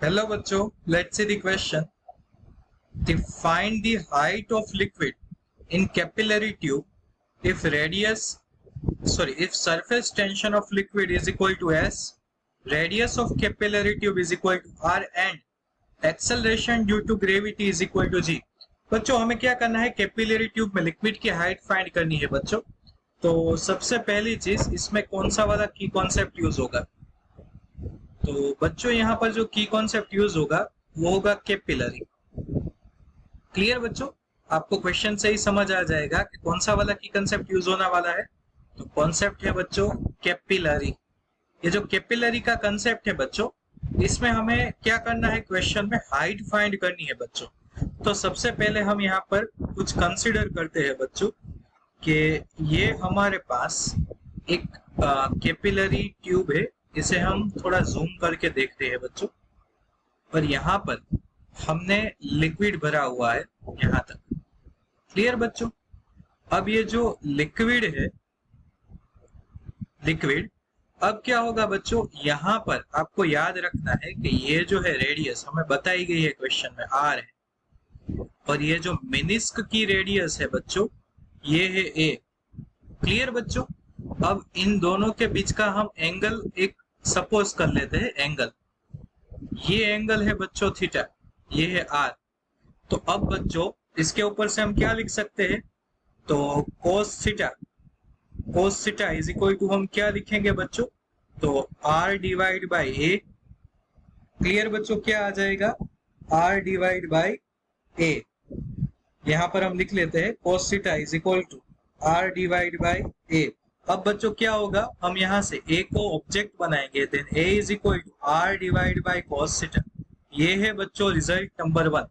Hello बच्चों, let's see the question. Find the height of liquid in capillary tube if if surface tension of liquid is equal to S, radius of capillary tube is equal to R and acceleration due to gravity is equal to G. बच्चों हमें क्या करना है, capillary tube में liquid की height find करनी है बच्चों। तो सबसे पहली चीज इसमें कौन सा वाला की कॉन्सेप्ट यूज होगा। तो बच्चों यहाँ पर जो की कॉन्सेप्ट यूज होगा वो होगा कैपिलरी। क्लियर बच्चों, आपको क्वेश्चन से ही समझ आ जाएगा कि कौन सा वाला की कॉन्सेप्ट यूज होने वाला है। तो कॉन्सेप्ट है बच्चों कैपिलरी। ये जो कैपिलरी का कॉन्सेप्ट है बच्चों, इसमें हमें क्या करना है, क्वेश्चन में हाइट फाइंड करनी है बच्चों। तो सबसे पहले हम यहाँ पर कुछ कंसिडर करते हैं बच्चों कि ये हमारे पास एक कैपिलरी ट्यूब है। इसे हम थोड़ा जूम करके देखते हैं बच्चों। और यहाँ पर हमने लिक्विड भरा हुआ है यहाँ तक। क्लियर बच्चों। अब ये जो लिक्विड है, अब क्या होगा बच्चों, यहाँ पर आपको याद रखना है कि ये जो है रेडियस हमें बताई गई है क्वेश्चन में, आर है। और ये जो मेनिस्क की रेडियस है बच्चों, ये है ए। क्लियर बच्चों। अब इन दोनों के बीच का हम एंगल एक सपोज कर लेते हैं एंगल। ये एंगल है बच्चों थीटा, ये है आर। तो अब बच्चों इसके ऊपर से हम क्या लिख सकते हैं, तो cos theta is equal to हम क्या लिखेंगे बच्चों, तो R divide by A. Clear बच्चों, क्या आ जाएगा, आर डिवाइड बाई ए। यहां पर हम लिख लेते हैं cos theta is equal to R divide by A. अब बच्चों क्या होगा, हम यहां से a को ऑब्जेक्ट बनाएंगे, then a is equal to R divide by cos theta. ये है बच्चों रिजल्ट नंबर 1।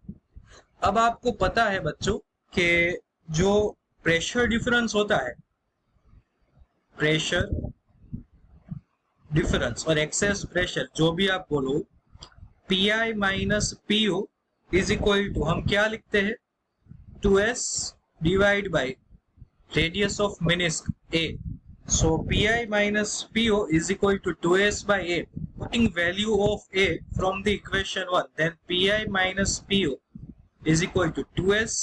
अब आपको पता है बच्चों कि जो प्रेशर डिफरेंस होता है, प्रेशर डिफरेंस और एक्सेस प्रेशर जो भी आप बोलो, P minus P O is equal to हम क्या लिखते हैं, 2s divide by radius of meniscus a. So pi minus po is equal to 2s by a. Putting value of a from the equation 1, then pi minus po is equal to 2s.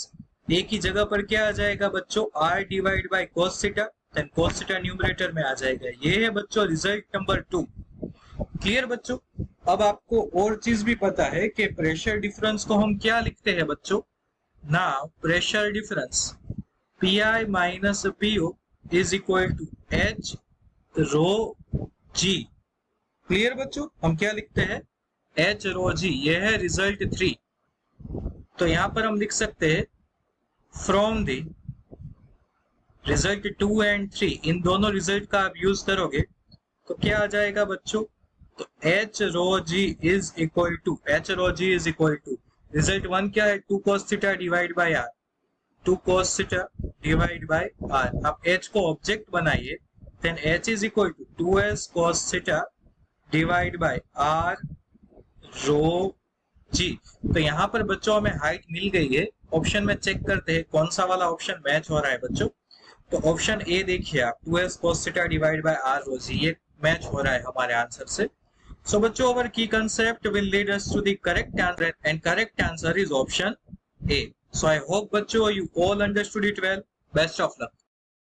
a की जगह पर क्या आ जाएगा बच्चों, r divide by cos theta, then cos theta numerator में आ जाएगा। ये है बच्चों रिजल्ट नंबर 2। क्लियर बच्चों। अब आपको और चीज भी पता है कि प्रेशर डिफरेंस को हम क्या लिखते हैं बच्चों, now pressure difference pi minus po is equal to h rho g। Clear बच्चों, हम क्या लिखते हैं, h रो g। ये है रिजल्ट 3। तो यहां पर हम लिख सकते हैं फ्रॉम द रिजल्ट 2 एंड 3, इन दोनों रिजल्ट का आप यूज करोगे तो क्या आ जाएगा बच्चों, तो h rho g is equal to result 1 क्या है, 2 cos theta divide by r, 2 cos theta divide by r। अब h को ऑब्जेक्ट बनाइए, then h is equal to 2s cos theta divide by r rho g। तो यहाँ पर बच्चों हमें हाइट मिल गई है। ऑप्शन में चेक करते हैं कौन सा वाला ऑप्शन मैच हो रहा है बच्चों। तो ऑप्शन ए देखिए आप, 2s cos theta divide by r rho g, ये मैच हो रहा है हमारे आंसर से। So बच्चों our key concept will lead us to the correct answer and correct answer is option A. So I hope बच्चों you all understood it well. Best of luck.